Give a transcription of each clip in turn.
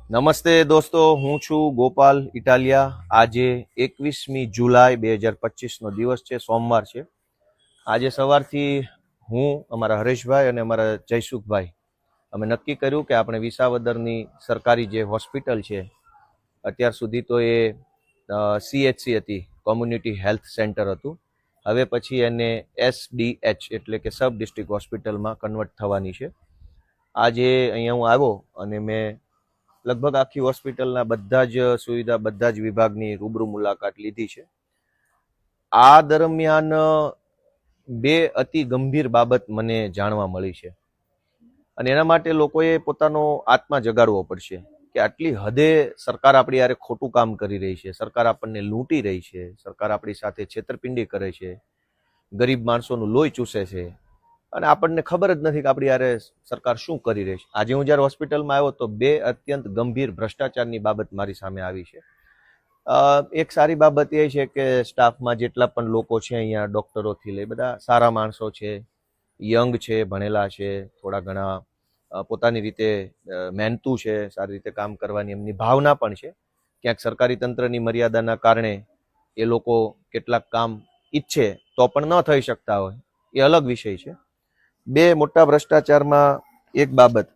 નમસ્તે દોસ્તો, હું છું ગોપાલ ઇટાલિયા. આજે 21મી જુલાઈ 2025નો દિવસ છે, સોમવાર છે. આજે સવારથી હું, અમારા હરેશભાઈ અને અમારા જયસુખભાઈ અમે નક્કી કર્યું કે આપણે વિસાવદરની સરકારી જે હોસ્પિટલ છે, અત્યાર સુધી તો એ CHC હતી, કોમ્યુનિટી હેલ્થ સેન્ટર હતું. હવે પછી એને SDH એટલે કે સબ ડિસ્ટ્રિક્ટ હોસ્પિટલમાં કન્વર્ટ થવાની છે. આજે અહીંયા હું આવ્યો અને મેં લગભગ આખી હોસ્પિટલના બધા જ સુવિધા, બધા જ વિભાગની રૂબરૂ મુલાકાત લીધી છે. આ દરમિયાન બે અતિ ગંભીર બાબત મને જાણવા મળી છે અને એના માટે લોકોએ પોતાનો આત્મા જગાડવો પડશે કે આટલી હદે સરકાર આપણી યારે ખોટું કામ કરી રહી છે, સરકાર આપણને લૂંટી રહી છે, સરકાર આપણી સાથે છેતરપિંડી કરે છે, ગરીબ માણસોનું લોહી ચૂસે છે અને આપણને ખબર જ નથી કે આપણી યારે સરકાર શું કરી રહી છે. આજે હું જ્યારે હોસ્પિટલમાં આવ્યો તો બે અત્યંત ગંભીર ભ્રષ્ટાચારની બાબત મારી સામે આવી છે. એક સારી બાબત એ છે કે સ્ટાફમાં જેટલા પણ લોકો છે અહીંયા, ડોક્ટરોથી લઈ બધા સારા માણસો છે, યંગ છે, ભણેલા છે, થોડા ઘણા પોતાની રીતે મહેનતુ છે, સારી રીતે કામ કરવાની એમની ભાવના પણ છે. ક્યાંક સરકારી તંત્રની મર્યાદાના કારણે એ લોકો કેટલાક કામ ઈચ્છે તો પણ ન થઈ શકતા હોય, એ અલગ વિષય છે. બે મોટા ભ્રષ્ટાચારમાં એક બાબત,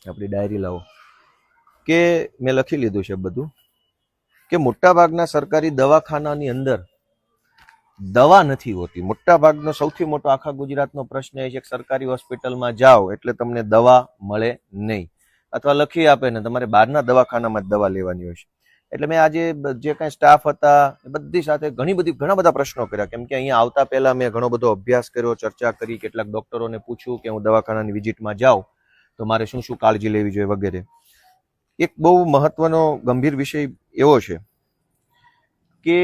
આપણી ડાયરી લાવો, કે મેં લખી લીધું છે બધું, કે મોટાભાગના સરકારી દવાખાનાની અંદર દવા નથી હોતી. મોટાભાગનો સૌથી મોટો આખા ગુજરાતનો પ્રશ્ન એ છે કે સરકારી હોસ્પિટલમાં જાઓ એટલે તમને દવા મળે નહીં, અથવા લખી આપે ને તમારે બહારના દવાખાનામાં જ દવા લેવાની હોય છે. એટલે મેં આજે જે કાંઈ સ્ટાફ હતા બધી સાથે ઘણા બધા પ્રશ્નો કર્યા, કેમ કે અહીંયા આવતા પહેલા મેં ઘણો બધો અભ્યાસ કર્યો, ચર્ચા કરી, કેટલાક ડોક્ટરોને પૂછ્યું કે હું દવાખાનાની વિઝિટમાં જાઉં તો મારે શું શું કાળજી લેવી જોઈએ વગેરે. એક બહુ મહત્વનો ગંભીર વિષય એવો છે કે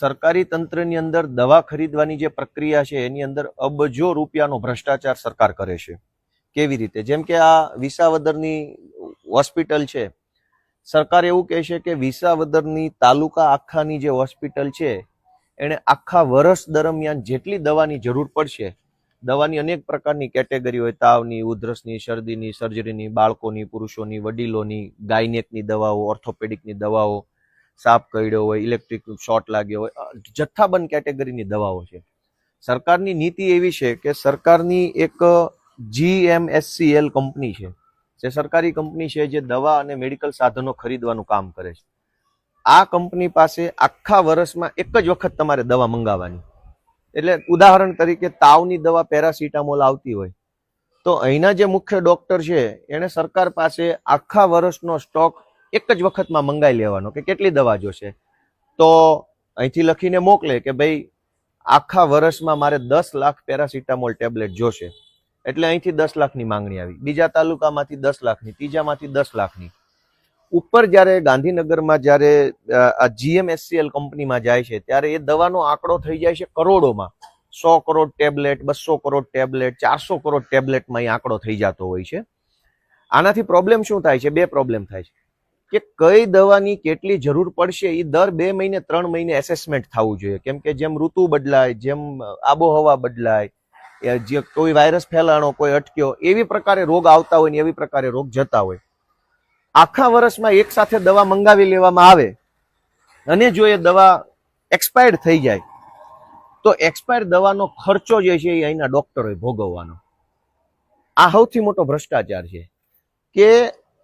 સરકારી તંત્રની અંદર દવા ખરીદવાની જે પ્રક્રિયા છે એની અંદર અબજો રૂપિયાનો ભ્રષ્ટાચાર સરકાર કરે છે. કેવી રીતે? જેમ કે આ વિસાવદરની હોસ્પિટલ છે, સરકાર એવું કહે છે કે વિસાવદરની તાલુકા આખાની જે હોસ્પિટલ છે એને આખા વર્ષ દરમિયાન જેટલી દવાની જરૂર પડશે, દવાની અનેક પ્રકારની કેટેગરી હોય, તાવની, ઉધરસની, શરદીની, સર્જરીની, બાળકોની, પુરુષોની, વડીલોની, ગાયનેકની દવાઓ, ઓર્થોપેડિકની દવાઓ, સાપ કરડ્યો હોય, ઇલેક્ટ્રિક શોર્ટ લાગ્યો હોય, જથ્થાબંધ કેટેગરીની દવાઓ છે. સરકારની નીતિ એવી છે કે સરકારની એક GMSCL કંપની છે, જે સરકારી કંપની છે જે દવા અને મેડિકલ સાધનો ખરીદવાનું કામ કરે છે. આ કંપની પાસે આખા વર્ષમાં એક જ વખત તમારે દવા મંગાવવાની. એટલે ઉદાહરણ તરીકે તાવની દવા પેરાસિટામોલ આવતી હોય તો અહીંના જે મુખ્ય ડોક્ટર છે એને સરકાર પાસે આખા વર્ષનો સ્ટોક એક જ વખતમાં મંગાવી લેવાનો કે કેટલી દવા જોશે, તો અહીંથી લખીને મોકલે કે ભાઈ આખા વર્ષમાં મારે 10 લાખ પેરાસિટામોલ ટેબ્લેટ જોશે, એટલે અહીંથી 10 લાખની માંગણી આવી, બીજા તાલુકામાંથી 10 લાખની, ત્રીજામાંથી 10 લાખની. ઉપર જ્યારે ગાંધીનગરમાં જ્યારે આ GMSCL કંપનીમાં જાય છે ત્યારે એ દવાનો આંકડો થઈ જાય છે કરોડોમાં. 100 કરોડ ટેબ્લેટ, 200 કરોડ ટેબ્લેટ, 400 કરોડ ટેબ્લેટમાં એ આંકડો થઈ જતો હોય છે. આનાથી પ્રોબ્લેમ શું થાય છે? બે પ્રોબ્લેમ થાય છે કે કઈ દવાની કેટલી જરૂર પડશે એ દર 2 મહિને 3 મહિને એસેસમેન્ટ થવું જોઈએ, કેમ કે જેમ ઋતુ બદલાય, જેમ આબોહવા બદલાય, જે કોઈ વાયરસ ફેલાણો, કોઈ અટક્યો, એવી પ્રકારે રોગ આવતા હોય ને એવી પ્રકારે રોગ જતા હોય. આખા વર્ષમાં એક સાથે દવા મંગાવી લેવામાં આવે અને જો એ દવા એક્સપાયર્ડ થઈ જાય તો એક્સપાયર દવાનો ખર્ચો જે છે એ અહીંના ડોક્ટરોએ ભોગવવાનો. આ સૌથી મોટો ભ્રષ્ટાચાર છે કે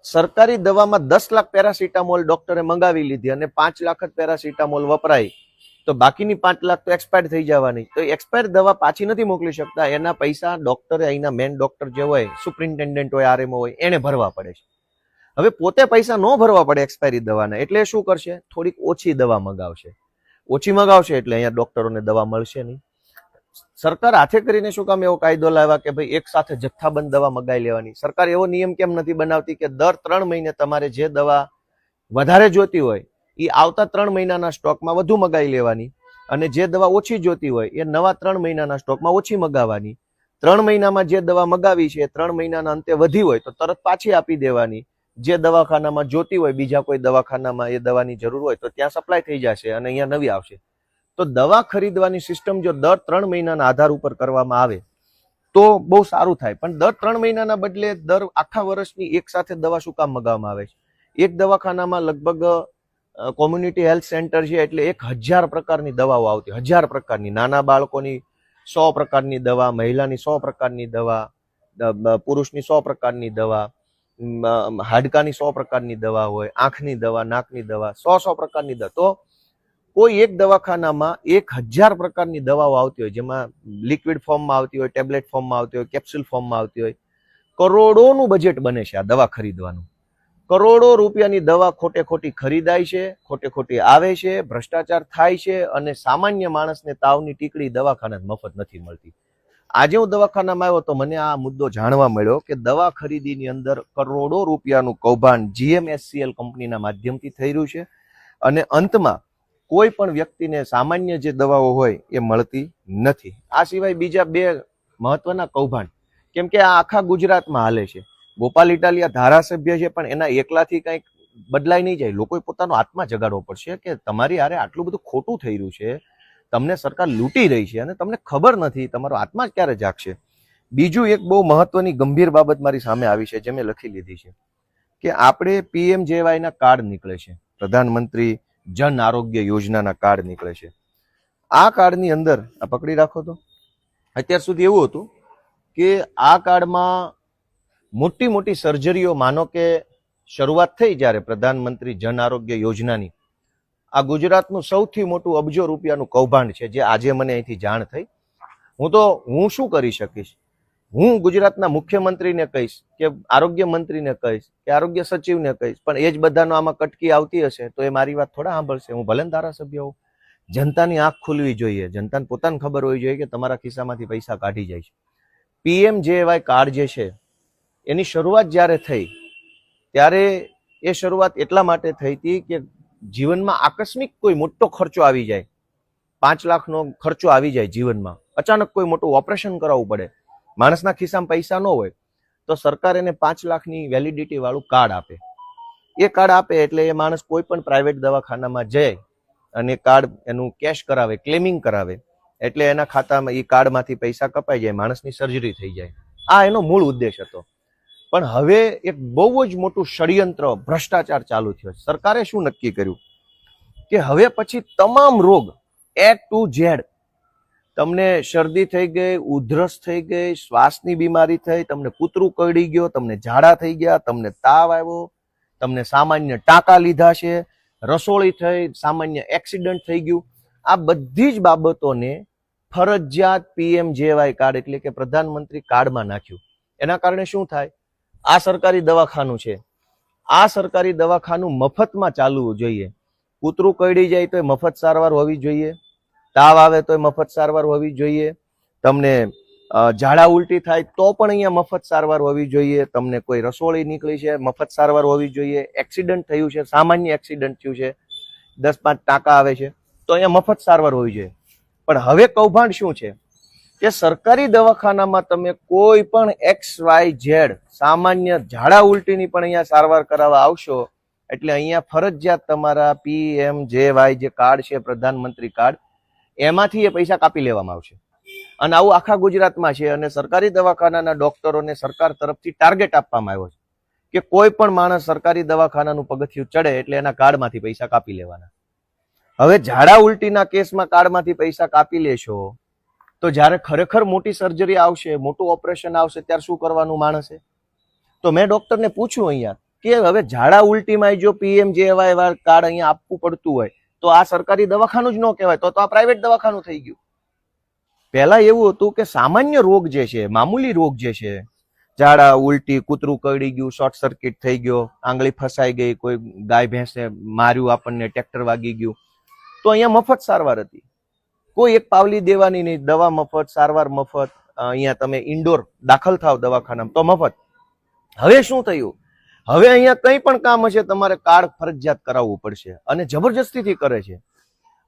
સરકારી દવામાં 10 લાખ પેરાસિટામોલ ડોક્ટરે મંગાવી લીધી અને 5 લાખ જ પેરાસિટામોલ વપરાય તો બાકીની 5 લાખ તો એક્સપાયર થઈ જવાની. તો એક્સપાયર દવા પાછી નથી મોકલી શકતા, એના પૈસા ડોક્ટરે, અહીંના મેન ડોક્ટર જે હોય, સુપ્રિન્ટેન્ડન્ટ હોય, RMO હોય, એને ભરવા પડે છે. હવે પોતે પૈસા ન ભરવા પડે એક્સપાયરી દવાના, એટલે શું કરશે? થોડીક ઓછી દવા મગાવશે. ઓછી મગાવશે એટલે અહીંયા ડોક્ટરોને દવા મળશે નહીં. સરકાર હાથે કરીને શું કામ એવો કાયદો લાવ્યા કે ભાઈ એક સાથે જથ્થાબંધ દવા મગાવી લેવાની? સરકાર એવો નિયમ કેમ નથી બનાવતી કે દર 3 મહિને તમારે જે દવા વધારે જોતી હોય એ આવતા 3 મહિનાના સ્ટોકમાં વધુ મગાવી લેવાની, અને જે દવા ઓછી જોતી હોય એ નવા 3 મહિનાના સ્ટોકમાં ઓછી મગાવવાની. 3 મહિનામાં જે દવા મગાવી છે 3 મહિનાના અંતે વધી હોય તો તરત પાછી આપી દેવાની. જે દવાખાનામાં જોતી હોય, બીજા કોઈ દવાખાનામાં એ દવાની જરૂર હોય તો ત્યાં સપ્લાય થઈ જશે અને અહીંયા નવી આવશે. તો દવા ખરીદવાની સિસ્ટમ જો દર 3 મહિનાના આધાર ઉપર કરવામાં આવે તો બહુ સારું થાય. પણ દર 3 મહિનાના બદલે દર આખા વર્ષની એક સાથે દવા શું કામ મગાવવામાં આવે છે? એક દવાખાનામાં લગભગ કોમ્યુનિટી હેલ્થ સેન્ટર છે એટલે 1000 પ્રકારની દવાઓ આવતી, 1000 પ્રકારની. નાના બાળકોની 100 પ્રકારની દવા, મહિલાની 100 પ્રકારની દવા, પુરુષની 100 પ્રકારની દવા, હાડકાની 100 પ્રકારની દવા હોય, આંખની દવા, નાકની દવા, 100 પ્રકારની દવા. તો કોઈ એક દવાખાનામાં 1000 પ્રકારની દવાઓ આવતી હોય, જેમાં લિક્વિડ ફોર્મમાં આવતી હોય, ટેબ્લેટ ફોર્મમાં આવતી હોય, કેપ્સ્યુલ ફોર્મમાં આવતી હોય. કરોડોનું બજેટ બને છે આ દવા ખરીદવાનું. કરોડો રૂપિયાની દવા ખોટે ખોટી ખરીદાય છે, ખોટે ખોટી આવે છે, ભ્રષ્ટાચાર થાય છે અને સામાન્ય માણસને તાવની ટીકડી દવાખાના મફત નથી મળતી. આજે હું દવાખાનામાં આવ્યો તો મને આ મુદ્દો જાણવા મળ્યો કે દવા ખરીદીની અંદર કરોડો રૂપિયાનું કૌભાંડ GMSCL કંપનીના માધ્યમથી થઈ રહ્યું છે અને અંતમાં કોઈ પણ વ્યક્તિને સામાન્ય જે દવાઓ હોય એ મળતી નથી. આ સિવાય બીજા 2 મહત્વના કૌભાંડ, કેમ કે આ આખા ગુજરાતમાં હાલે છે. ગોપાલ ઇટાલિયા ધારાસભ્ય છે પણ એના એકલાથી કંઈક બદલાઈ નહીં જાય. લોકોએ પોતાનો આત્મા જગાડવો પડશે કે તમારી હારે આટલું બધું ખોટું થઈ રહ્યું છે, તમને સરકાર લૂંટી રહી છે અને તમને ખબર નથી, તમારો આત્મા ક્યારે જાગશે. બીજું એક બહુ મહત્વની ગંભીર બાબત મારી સામે આવી છે જે મેં લખી લીધી છે કે આપણે PMJY ના કાર્ડ નીકળે છે, પ્રધાનમંત્રી જન આરોગ્ય યોજનાના કાર્ડ નીકળે છે. આ કાર્ડની અંદર આ પકડી રાખો તો અત્યાર સુધી એવું હતું કે આ કાર્ડમાં મોટી મોટી સર્જરીઓ, માનો કે શરૂઆત થઈ જ્યારે પ્રધાનમંત્રી જન આરોગ્ય યોજનાની, આ ગુજરાતનું સૌથી મોટું અબજો રૂપિયાનું કૌભાંડ છે જે આજે મને અહીંથી જાણ થઈ. હું શું કરી શકીશ? હું ગુજરાતના મુખ્યમંત્રીને કહીશ કે આરોગ્ય મંત્રીને કહીશ કે આરોગ્ય સચિવને કહીશ, પણ એ જ બધાનો આમાં કટકી આવતી હશે તો એ મારી વાત થોડા સાંભળશે. હું ભલે ધારાસભ્ય હોઉં, જનતાની આંખ ખુલવી જોઈએ, જનતાને પોતાને ખબર હોવી જોઈએ કે તમારા ખિસ્સામાંથી પૈસા કાઢી જાય છે. PMJY કાર્ડ જે છે એની શરૂઆત જ્યારે થઈ ત્યારે એ શરૂઆત એટલા માટે થઈ હતી કે જીવનમાં આકસ્મિક કોઈ મોટો ખર્ચો આવી જાય, 5 લાખનો ખર્ચો આવી જાય જીવનમાં, અચાનક કોઈ મોટું ઓપરેશન કરાવવું પડે, માણસના ખિસ્સામાં પૈસા ન હોય તો સરકાર એને 5 લાખની વેલિડિટી વાળું કાર્ડ આપે. એ કાર્ડ આપે એટલે એ માણસ કોઈ પણ પ્રાઇવેટ દવાખાનામાં જાય અને કાર્ડ એનું કેશ કરાવે, ક્લેમિંગ કરાવે એટલે એના ખાતામાં એ કાર્ડમાંથી પૈસા કપાઈ જાય, માણસની સર્જરી થઈ જાય. આ એનો મૂળ ઉદ્દેશ હતો. પણ હવે એક બહુ જ મોટું ષડયંત્ર, ભ્રષ્ટાચાર ચાલુ થયો. સરકારે શું નક્કી કર્યું કે હવે પછી તમામ રોગ A to Z, તમને શરદી થઈ ગઈ, ઉધરસ થઈ ગઈ, શ્વાસની બીમારી થઈ, તમને કૂતરું કરડી ગયો, તમને ઝાડા થઈ ગયા, તમને તાવ આવ્યો, તમને સામાન્ય ટાંકા લીધા છે, રસોળી થઈ, સામાન્ય એક્સિડન્ટ થઈ ગયું, આ બધી જ બાબતોને ફરજિયાત PMJY કાર્ડ એટલે કે પ્રધાનમંત્રી કાર્ડમાં નાખ્યું. એના કારણે શું થાય? આ સરકારી દવાખાનું છે, આ સરકારી દવાખાનું મફતમાં ચાલવું જોઈએ. કૂતરું કરડી જાય તો મફત સારવાર હોવી જોઈએ, તાવ આવે તો મફત સારવાર હોવી જોઈએ, તમને ઝાડા ઉલટી થાય તો પણ અહીંયા મફત સારવાર હોવી જોઈએ, તમને કોઈ રસોળી નીકળી છે મફત સારવાર હોવી જોઈએ, એક્સિડન્ટ થયું છે, સામાન્ય એક્સિડન્ટ થયું છે, 10-5 ટાંકા આવે છે તો અહીંયા મફત સારવાર હોવી જોઈએ. પણ હવે કૌભાંડ શું છે કે સરકારી દવાખાનામાં તમે કોઈ પણ XYZ સામાન્ય ઝાડા ઉલટીની પણ અહીંયા સારવાર કરાવવા આવશો એટલે અહીંયા ફરજિયાત તમારા PMJY જે કાર્ડ છે, પ્રધાનમંત્રી કાર્ડ, એમાંથી એ પૈસા કાપી લેવામાં આવશે. અને આવું આખા ગુજરાતમાં છે અને સરકારી દવાખાનાના ડોક્ટરોને સરકાર તરફથી ટાર્ગેટ આપવામાં આવ્યો છે કે કોઈ પણ માણસ સરકારી દવાખાનાનું પગથિયું ચડે એટલે એના કાર્ડમાંથી પૈસા કાપી લેવાના. હવે ઝાડા ઉલટીના કેસમાં કાર્ડમાંથી પૈસા કાપી લેશો તો જ્યારે ખરેખર મોટી સર્જરી આવશે, મોટું ઓપરેશન આવશે ત્યારે શું કરવાનું માણસે? તો મેં ડોક્ટરને પૂછ્યું અહીંયા કે હવે ઝાડા ઉલટીમાં જો PMJY કાર્ડ અહીંયા આપવું પડતું હોય તો આ સરકારી દવાખાનું જ ન કહેવાય, તો આ પ્રાઇવેટ દવાખાનું થઈ ગયું. પહેલા એવું હતું કે સામાન્ય રોગ જે છે, મામૂલી રોગ જે છે, ઝાડા ઉલટી, કૂતરું કરડી ગયું, શોર્ટ સર્કિટ થઈ ગયો, આંગળી ફસાઈ ગઈ, કોઈ ગાય ભેંસે માર્યું, આપણને ટ્રેક્ટર વાગી ગયું, તો અહીંયા મફત સારવાર હતી. કોઈ એક પાવલી દેવાની નહીં, દવા મફત, સારવાર મફત. અહીંયા તમે ઇન્ડોર દાખલ થાવ દવાખાનામાં તો મફત. હવે શું થયું? હવે અહીંયા કંઈ પણ કામ હશે તમારે કાર્ડ ફરજિયાત કરાવવું પડશે અને જબરજસ્તીથી કરે છે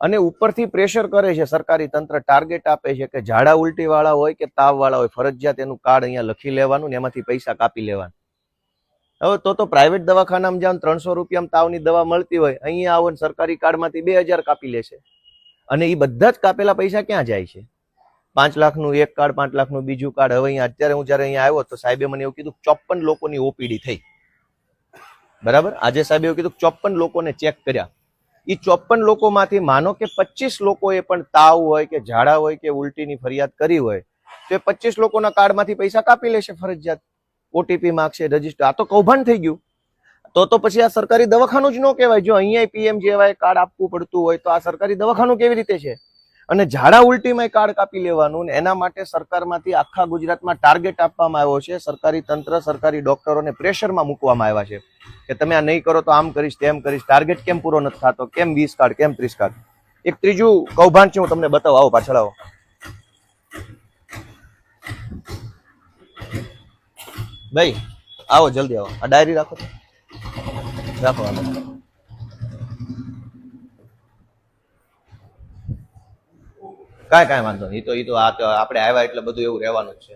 અને ઉપરથી પ્રેશર કરે છે. સરકારી તંત્ર ટાર્ગેટ આપે છે કે ઝાડા ઉલટી વાળા હોય કે તાવ વાળા હોય ફરજિયાત એનું કાર્ડ અહીંયા લખી લેવાનું ને એમાંથી પૈસા કાપી લેવાનું. હવે તો પ્રાઇવેટ દવાખાનામાં જાવ 300 રૂપિયામાં તાવની દવા મળતી હોય, અહીંયા આવો ને સરકારી કાર્ડમાંથી 2000 કાપી લેશે. અને એ બધા જ કાપેલા પૈસા ક્યાં જાય છે? 5 લાખનું એક કાર્ડ, 5 લાખનું બીજું કાર્ડ. હવે અહીંયા અત્યારે હું જયારે અહીંયા આવ્યો તો સાહેબે મને એવું કીધું 54 લોકોની OPD થઈ. બરાબર. આજે સાહેબ એવું કીધું 54 લોકોને ચેક કર્યા. એ 54 લોકોમાંથી માનો કે 25 લોકોએ પણ તાવ હોય કે ઝાડા હોય કે ઉલટીની ફરિયાદ કરી હોય તો એ 25 લોકોના કાર્ડમાંથી પૈસા કાપી લેશે ફરજિયાત. ઓટીપી માંગશે, રજીસ્ટર. આ તો કૌભાંડ થઈ ગયું. તો પછી આ સરકારી દવાખાનું જ ન કહેવાય. જો અહીંયા પીએમજેવાય કાર્ડ આપવું પડતું હોય તો આ સરકારી દવાખાનું કેવી રીતે છે? અને ઝાડા ઉલટીમાં કાર્ડ કાપી લેવાનું. એના માટે સરકારમાંથી આખા ગુજરાતમાં ટાર્ગેટ આપવામાં આવ્યો છે. સરકારી તંત્ર, સરકારી ડોક્ટરોને પ્રેશરમાં મૂકવામાં આવ્યા છે કે તમે આ નહીં કરો તો આમ કરીશ, તેમ કરીશ. ટાર્ગેટ કેમ પૂરો નથી થતો? કેમ 20 કાર્ડ, કેમ 30 કાર્ડ? એક ત્રીજું કૌભાંડ છે, હું તમને બતાવું. આવો પાછળ આવો. ભાઈ આવો, જલ્દી આવો. આ ડાયરી રાખો તો રાખો. કાંઈ વાંધો નહીં. એ તો આપણે આવ્યા એટલે બધું એવું રહેવાનું જ છે.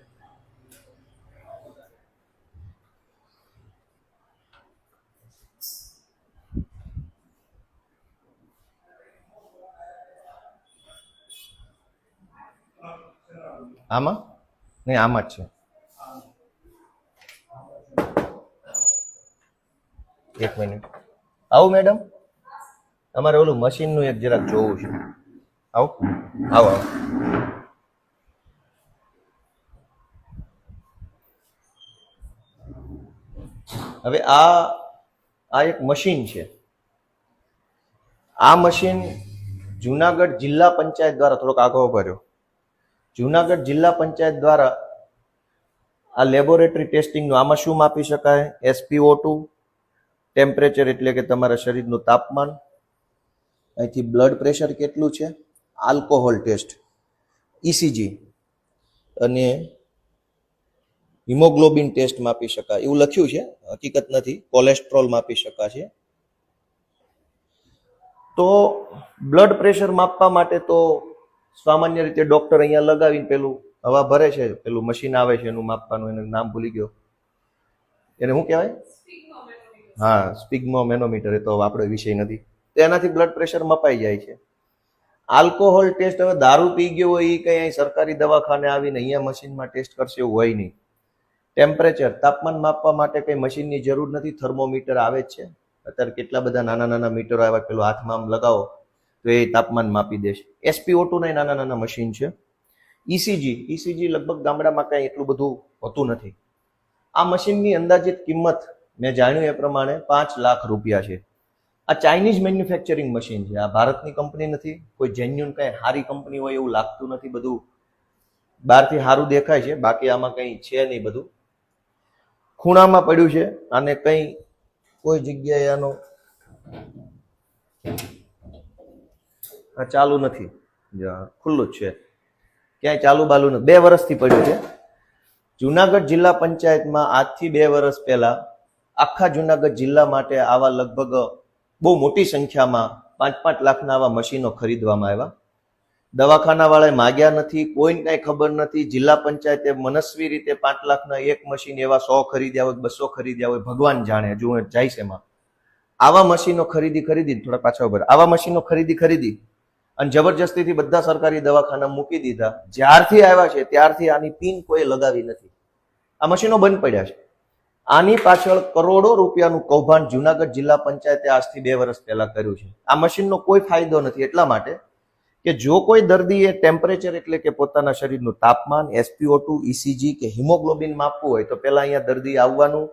આમાં નહીં, આમાં જ છે. એક મિનિટ. આવું મેડમ, તમારે ઓલું મશીનનું એક જરાક જોવું છે. આવો આવો આવો. હવે આ એક મશીન છે. આ મશીન જુનાગઢ જિલ્લા પંચાયત દ્વારા, થોડોક આગળ ભર્યો, જુનાગઢ જિલ્લા પંચાયત દ્વારા આ લેબોરેટરી ટેસ્ટિંગનું. આમાં શું માપી શકાય? SpO2, ટેમ્પરેચર એટલે કે તમારા શરીરનું તાપમાન, અહીંથી બ્લડ પ્રેશર કેટલું છે, આલ્કોહોલ ટેસ્ટ, ECG અને હિમોગ્લોબિન ટેસ્ટ માપી શકાય. એવું લખ્યું છે, હકીકત નથી. કોલેસ્ટ્રોલ માપી શકાશે. તો બ્લડ પ્રેશર માપવા માટે તો સામાન્ય રીતે ડોક્ટર અહીંયા લગાવીને પેલું હવા ભરે છે, પેલું મશીન આવે છે એનું માપવાનું, એનું નામ ભૂલી ગયો, એને શું કહેવાય? હા, સ્પિગ્મોમેનોમીટર. એ તો આપણો વિષય નથી. તો એનાથી બ્લડ પ્રેશર મપાઈ જાય છે. આલ્કોહોલ ટેસ્ટ, હવે દારૂ પી ગયો હોય એ કઈ સરકારી દવાખાને આવીને અહીંયા મશીનમાં ટેસ્ટ કરશે એવું હોય નહીં. ટેમ્પરેચર, તાપમાન માપવા માટે કઈ મશીનની જરૂર નથી. થર્મોમીટર આવે જ છે અત્યારે. કેટલા બધા નાના નાના મીટરો આવ્યા, પેલો હાથમાં આમ લગાવો તો એ તાપમાન માપી દેશે. SpO2 ના નાના નાના મશીન છે. ECG લગભગ ગામડામાં કઈ એટલું બધું હોતું નથી. આ મશીનની અંદાજિત કિંમત મેં જાણ્યું એ પ્રમાણે 5 લાખ રૂપિયા છે. આ ચાઇનીઝ મેન્યુફેક્ચરિંગ મશીન છે. આ ભારતની કંપની નથી. કોઈ જેન્યુન કઈ સારી કંપની હોય એવું લાગતું નથી. બધું બહારથી સારું દેખાય છે, બાકી આમાં કઈ છે નહીં. બધું ખૂણામાં પડ્યું છે. અને કઈ કોઈ જગ્યાએ આનો ચાલુ નથી, ખુલ્લું જ છે, ક્યાંય ચાલુ બાલુ નથી. 2 વર્ષથી પડ્યું છે. જુનાગઢ જિલ્લા પંચાયતમાં આજથી 2 વર્ષ પહેલા આખા જુનાગઢ જિલ્લા માટે આવા લગભગ બહુ મોટી સંખ્યામાં 5-5 લાખના આવા મશીનો ખરીદવામાં આવ્યા. દવાખાના વાળાએ માગ્યા નથી, કોઈને કઈ ખબર નથી. જિલ્લા પંચાયતે મનસ્વી રીતે 5 લાખના એક મશીન એવા 100 ખરીદ્યા હોય, 200 ખરીદ્યા હોય, ભગવાન જાણે. જો જાય છે એમાં. આવા મશીનો ખરીદી થોડા પાછા ઉપર, આવા મશીનો ખરીદી અને જબરજસ્તીથી બધા સરકારી દવાખાના મૂકી દીધા. જ્યારથી આવ્યા છે ત્યારથી આની પિન કોઈ લગાવી નથી. આ મશીનો બંધ પડ્યા છે. આની પાછળ કરોડો રૂપિયાનું કૌભાંડ જુનાગઢ જિલ્લા પંચાયતે આજથી 2 વર્ષ પહેલા કર્યું છે. આ મશીનનો કોઈ ફાયદો નથી, એટલા માટે કે જો કોઈ દર્દીએ ટેમ્પરેચર એટલે કે પોતાના શરીરનું તાપમાન, SpO2, ECG કે હિમોગ્લોબિન માપવું હોય તો પહેલા અહીંયા દર્દી આવવાનું,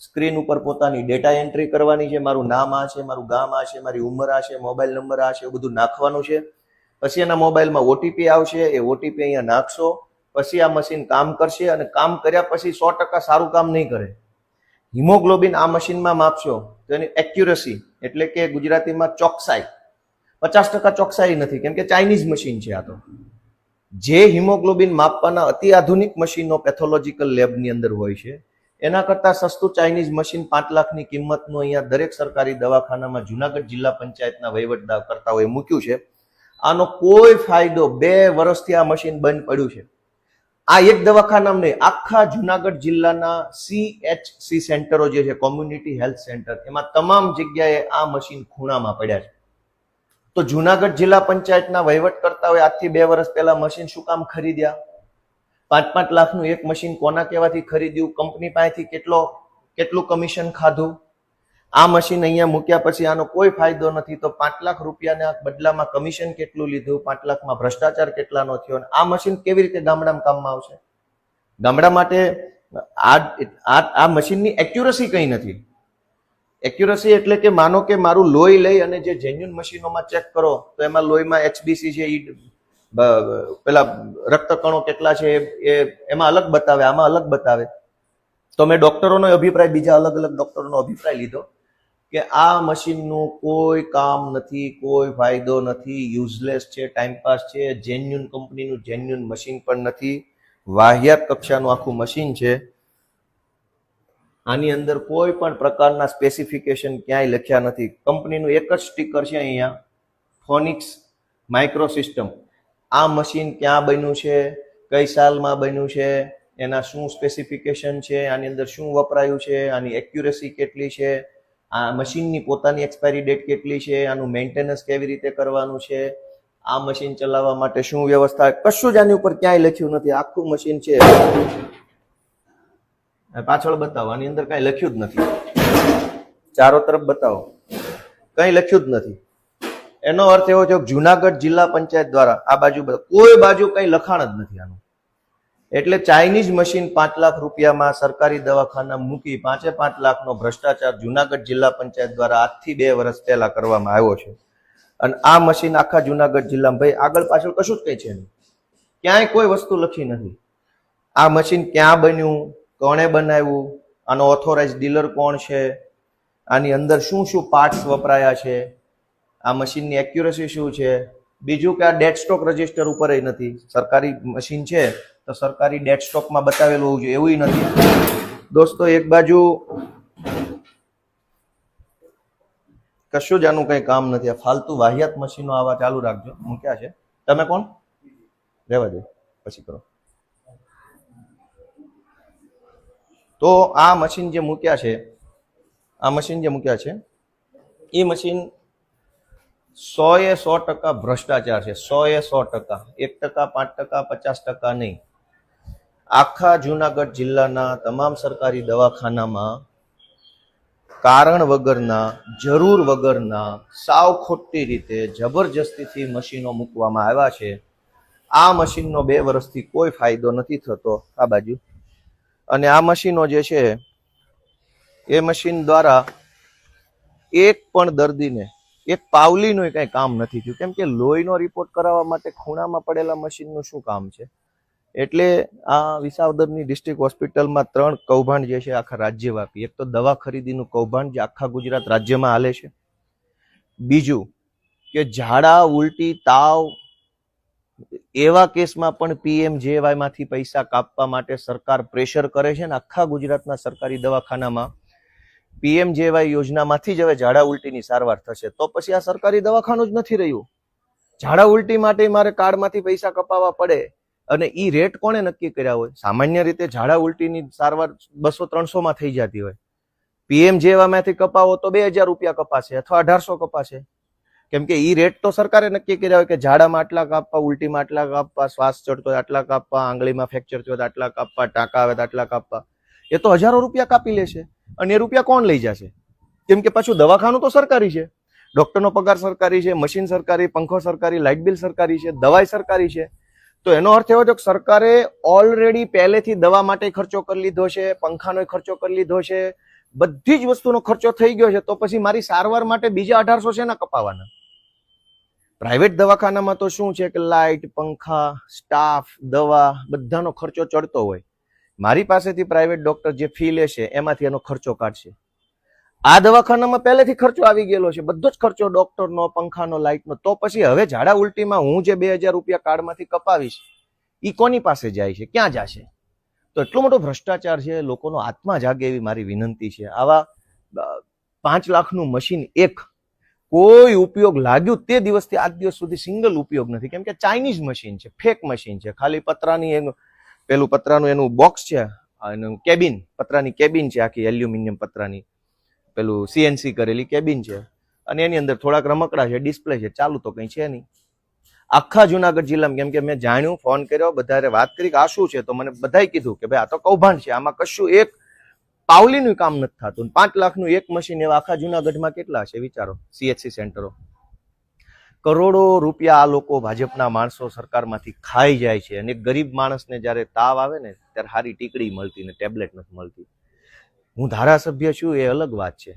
સ્ક્રીન ઉપર પોતાની ડેટા એન્ટ્રી કરવાની છે. મારું નામ આ છે, મારું ગામ આ છે, મારી ઉંમર આ છે, મોબાઈલ નંબર આ છે, એવું બધું નાખવાનું છે. પછી એના મોબાઈલમાં OTP આવશે, એ OTP અહીંયા નાખશો. પછી આ મશીન કામ કરશે અને કામ કર્યા પછી 100% સારું કામ નહીં કરે. હિમોગ્લોબિન આ મશીનમાં માપશો તો એની એક્યુરસી એટલે કે ગુજરાતીમાં ચોકસાઈ 50% ચોકસાઈ નથી, કેમ કે ચાઇનીઝ મશીન છે આ તો. જે હિમોગ્લોબિન માપવાના અતિ આધુનિક મશીનો પેથોલોજીકલ લેબની અંદર હોય છે, એના કરતા સસ્તું ચાઇનીઝ મશીન 5 લાખની કિંમતનું અહીંયા દરેક સરકારી દવાખાનામાં જુનાગઢ જિલ્લા પંચાયતના વહીવટદાર કરતાઓએ મૂક્યું છે. આનો કોઈ ફાયદો 2 વર્ષથી આ મશીન બંધ પડ્યું છે. આ એક દવાખાનામાં નહીં, આખા જુનાગઢ જિલ્લાના CHC સેન્ટરો જે છે, કોમ્યુનિટી હેલ્થ સેન્ટર, એમાં તમામ જગ્યાએ આ મશીન ખૂણામાં પડ્યા છે. તો જુનાગઢ જિલ્લા પંચાયતના વહીવટકર્તાઓએ આજથી 2 વર્ષ પહેલા મશીન શું કામ ખરીદ્યા? 5-5 લાખનું એક મશીન કોના કહેવાથી ખરીદ્યું? કંપની પાસેથી કેટલું કમિશન ખાધું? આ મશીન અહીંયા મૂક્યા પછી આનો કોઈ ફાયદો નથી, તો 5 લાખ રૂપિયાના બદલામાં કમિશન કેટલું લીધું, 5 લાખમાં ભ્રષ્ટાચાર કેટલાનો થયો, અને આ મશીન કેવી રીતે ગામડામાં કામમાં આવશે? ગામડા માટે આ મશીનની એક્યુરસી કઈ નથી. એક્યુરસી એટલે કે માનો કે મારું લોહી લઈ અને જે જેન્યુન મશીનોમાં ચેક કરો તો એમાં લોહીમાં HbC છે, પેલા રક્તકણો કેટલા છે એ એમાં અલગ બતાવે, આમાં અલગ બતાવે. તો મેં ડોક્ટરોનો અભિપ્રાય, બીજા અલગ અલગ ડોક્ટરોનો અભિપ્રાય લીધો કે આ મશીનનું કોઈ કામ નથી, કોઈ ફાયદો નથી, યુઝલેસ છે, ટાઈમપાસ છે, જેન્યુન કંપનીનું જેન્યુન મશીન પણ નથી, વાહિયાત કક્ષાનું આખું મશીન છે. આની અંદર કોઈ પણ પ્રકારના સ્પેસિફિકેશન ક્યાંય લખ્યા નથી. કંપનીનું એક જ સ્ટીકર છે અહીંયા, ફોનિક્સ માઇક્રો સિસ્ટમ. આ મશીન ક્યાં બન્યું છે, કઈ સાલમાં બન્યું છે, એના શું સ્પેસિફિકેશન છે, આની અંદર શું વપરાયું છે, આની એક્યુરેસી કેટલી છે, આ મશીનની પોતાની એક્સપાયરી ડેટ કેટલી છે, આનું મેન્ટેનન્સ કેવી રીતે કરવાનું છે, આ મશીન ચલાવવા માટે શું વ્યવસ્થા, કશું જ આની ઉપર ક્યાંય લખ્યું નથી. આખું મશીન છે, પાછળ બતાવો, આની અંદર કઈ લખ્યું જ નથી. ચારો તરફ બતાવો, કઈ લખ્યું જ નથી. એનો અર્થ એવો છે કે જુનાગઢ જિલ્લા પંચાયત દ્વારા આ બાજુ કોઈ બાજુ કઈ લખાણ જ નથી આનું. એટલે ચાઇનીઝ મશીન 5 લાખ રૂપિયામાં સરકારી દવાખાના મૂકી 5 લાખનો ભ્રષ્ટાચાર જુનાગઢ જિલ્લા પંચાયત દ્વારા આજથી 2 વર્ષ પહેલા કરવામાં આવ્યો છે. અને આ મશીન આખા જુનાગઢ જિલ્લામાં, ભાઈ આગળ પાછળ કશું જ કઈ છે નહીં, ક્યાંય કોઈ વસ્તુ લખી નથી. આ મશીન ક્યાં બન્યું, કોણે બનાવ્યું, આનો ઓથોરાઇઝ ડીલર કોણ છે, આની અંદર શું શું પાર્ટ્સ વપરાયા છે, આ મશીનની એક્યુરેસી શું છે. બીજું કે આ ડેડ સ્ટોક રજિસ્ટર ઉપર નથી. સરકારી મશીન છે તો સરકારી ડેડ સ્ટોકમાં બતાવેલું હોવું જોઈએ, એવું નથી. દોસ્તો એક બાજુ કશું જ આનું કઈ કામ નથી. આ ફાલતુ વાહિયાત મશીનો આવા ચાલુ રાખજો. મૂક્યા છે. તમે કોણ? રહેવા દે, પછી કરો. તો આ મશીન જે મૂક્યા છે, આ મશીન જે મૂક્યા છે એ મશીન 100% ભ્રષ્ટાચાર છે. 100%, 1%, 5%, 50% નહીં. આખા જુનાગઢ જિલ્લાના તમામ સરકારી દવાખાનામાં કારણ વગરના, જરૂર વગરના, સાવ ખોટી રીતે જબરજસ્તીથી મશીનો મૂકવામાં આવ્યા છે. આ મશીનનો 2 વર્ષથી કોઈ ફાયદો નથી થતો. આ બાજુ અને આ મશીનો જે છે એ મશીન દ્વારા એક પણ દર્દીને એક પાવલીનું કઈ કામ નથી થયું. કેમ કે લોહીનો રિપોર્ટ કરાવવા માટે ખૂણામાં પડેલા મશીનનું શું કામ છે? એટલે આ વિસાવદરની ડિસ્ટ્રિક્ટ હોસ્પિટલમાં 3 કૌભાંડ જે છે આખા રાજ્યવ્યાપી. એક તો દવા ખરીદીનું કૌભાંડ જે આખા ગુજરાત રાજ્યમાં હાલે છે. બીજું કે ઝાડા, ઉલટી, તાવ એવા કેસમાં પણ PMJY માંથી પૈસા કાપવા માટે સરકાર પ્રેશર કરે છે ને આખા ગુજરાતના સરકારી દવાખાનામાં PMJY યોજનામાંથી જ હવે ઝાડા ઉલટીની સારવાર થશે. તો પછી આ સરકારી દવાખાનું જ નથી રહ્યું. ઝાડા ઉલટી માટે મારે કાર્ડમાંથી પૈસા કપાવવા પડે અને ઈ રેટ કોણે નક્કી કર્યા હોય? સામાન્ય રીતે ઝાડા ઉલટીની સારવાર 200-300 માં થઈ જતી હોય. PMJY માંથી કપાવો તો 2000 રૂપિયા કપાશે અથવા 1800 કપાશે. કેમ કે ઈ રેટ તો સરકારે નક્કી કર્યા હોય કે ઝાડામાં આટલા કાપવા, ઉલટીમાં આટલા કાપવા, શ્વાસ ચડતો હોય આટલા કાપવા, આંગળીમાં ફ્રેક્ચર થયો આટલા કાપવા, ટાંકા આવે આટલા કાપવા. એ તો હજારો રૂપિયા કાપી લેશે. અને એ રૂપિયા કોણ લઈ જશે? કેમ કે પાછું દવાખાનું તો સરકારી છે, ડોક્ટરનો પગાર સરકારી છે, મશીન સરકારી, પંખો સરકારી, લાઇટ બિલ સરકારી છે, દવાઈ સરકારી છે. તો એનો અર્થ એવો છે કે સરકારે ઓલરેડી પહેલેથી દવા માટે ખર્ચો કરી લીધો છે, પંખાનો ખર્ચો કરી લીધો છે, બધી જ વસ્તુનો ખર્ચો થઈ ગયો છે. તો પછી મારી સારવાર માટે બીજા 1800 છે ના કપાવાના? પ્રાઇવેટ દવાખાનામાં તો શું છે કે લાઇટ, પંખા, સ્ટાફ, દવા બધાનો ખર્ચો ચડતો હોય. મારી પાસેથી પ્રાઇવેટ ડોક્ટર જે ફી લે છે એમાંથી એનો ખર્ચો કાઢશે. આ દવાખાનામાં પહેલેથી ખર્ચો આવી ગયેલો છે, બધો જ ખર્ચો ડોક્ટરનો, પંખાનો, લાઇટનો. તો પછી હવે ઝાડા ઉલટીમાં હું જે 2000 રૂપિયા કાર્ડમાંથી કપાવીશ ઈ કોની પાસે જાય છે, ક્યાં જશે? તો એટલો મોટો ભ્રષ્ટાચાર છે. લોકોનો આત્મા જાગે એવી મારી વિનંતી છે. આવા 5 લાખનું મશીન એક કોઈ ઉપયોગ લાગ્યું તે દિવસથી આજ દિવસ સુધી સિંગલ ઉપયોગ નથી. કેમ કે ચાઇનીઝ મશીન છે, ફેક મશીન છે. ખાલી પતરાની એનું પેલું પતરાનું એનું બોક્સ છે, એનું કેબિન, પતરાની કેબિન છે, આખી એલ્યુમિનિયમ પતરાની પેલું CNC કરેલી કેબિન છે. અને એની અંદર થોડાક રમકડા છે, ડિસ્પ્લે છે, ચાલુ તો કઈ છે નહીં. આખા જુનાગઢ જિલ્લામાં, કેમ કે મેં જાણ્યું, ફોન કર્યો, બધારે વાત કરી કે આ શું છે, તો મને બધાએ કીધું કે ભાઈ આ તો કૌભાંડ છે, આમાં કશું એક પાવલીનું કામ નથી થતું. 5 લાખનું એક મશીન એવા આખા જુનાગઢમાં કેટલા છે વિચારો, CHC સેન્ટરો. કરોડો રૂપિયા આ લોકો ભાજપના માણસો સરકારમાંથી ખાઈ જાય છે, અને ગરીબ માણસને જ્યારે તાવ આવે ને ત્યારે સારી ટીકડી મળતી ને ટેબ્લેટ નથી મળતી. હું ધારાસભ્ય છું એ અલગ વાત છે,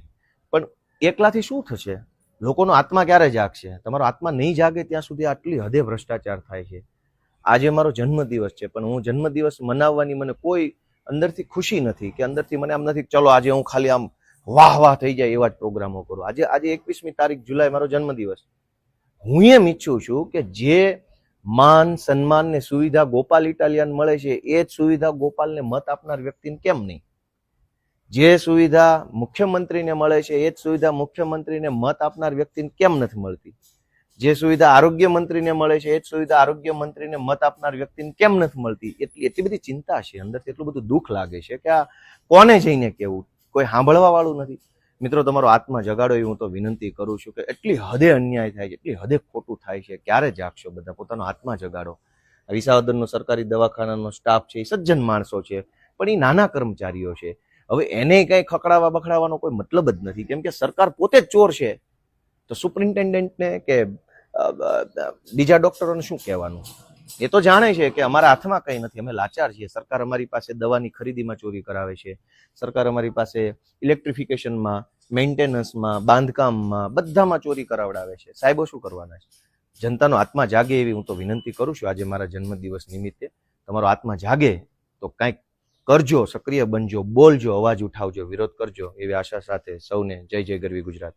પણ એકલાથી શું થશે? લોકોનો આત્મા ક્યારે જાગશે? તમારો આત્મા નહીં જાગે ત્યાં સુધી આટલી હદે ભ્રષ્ટાચાર થાય છે. આજે મારો જન્મદિવસ છે, પણ હું જન્મદિવસ મનાવવાની મને કોઈ અંદરથી ખુશી નથી, કે અંદરથી મને આમ નથી ચલો આજે હું ખાલી આમ વાહ વાહ થઈ જાય એવા જ પ્રોગ્રામો કરું. આજે 21મી તારીખ જુલાઈ મારો જન્મદિવસ. હું એમ ઈચ્છું છું કે જે માન સન્માન ને સુવિધા ગોપાલ ઇટાલિયન મળે છે એ જ સુવિધા ગોપાલને મત આપનાર વ્યક્તિને કેમ નહીં? જે સુવિધા મુખ્યમંત્રીને મળે છે એ જ સુવિધા મુખ્યમંત્રીને મત આપનાર વ્યક્તિને કેમ નથી મળતી? જે સુવિધા આરોગ્ય મંત્રીને મળે છે એ જ સુવિધા આરોગ્ય મંત્રીને મત આપનાર વ્યક્તિને કેમ નથી મળતી? એટલી બધી ચિંતા છે અંદરથી, એટલું બધું દુઃખ લાગે છે કે આ કોને જઈને કેવું, કોઈ સાંભળવા વાળું નથી. મિત્રો, તમારો આત્મા જગાડો એ હું તો વિનંતી કરું છું કે એટલી હદે અન્યાય થાય છે, એટલી હદે ખોટું થાય છે. ક્યારે જાગશો બધા? પોતાનો આત્મા જગાડો. વિસાવદરનો સરકારી દવાખાનાનો સ્ટાફ છે એ સજ્જન માણસો છે, પણ એ નાના કર્મચારીઓ છે. હવે એને કઈ ખકડાવા બખડાવાનો કોઈ મતલબ જ નથી, કેમ કે સરકાર પોતે જ ચોર છે. તો સુપ્રિન્ટેન્ડન્ટને કે બીજા ડોક્ટરોને શું કહેવાનું? એ તો જાણે છે કે અમારા હાથમાં કંઈ નથી, અમે લાચાર છીએ. સરકાર અમારી પાસે દવાની ખરીદીમાં ચોરી કરાવે છે, સરકાર અમારી પાસે ઇલેક્ટ્રિફિકેશનમાં, મેન્ટેનન્સમાં, બાંધકામમાં, બધામાં ચોરી કરાવડાવે છે. સાહેબો શું કરવાના છે? જનતાનો આત્મા જાગે એવી હું તો વિનંતી કરું છું. આજે મારા જન્મદિવસ નિમિત્તે તમારો આત્મા જાગે તો કંઈક કરજો, સક્રિય બનજો, બોલજો, અવાજ ઉઠાવજો, વિરોધ કરજો એવી આશા સાથે સૌને જય જય ગરવી ગુજરાત.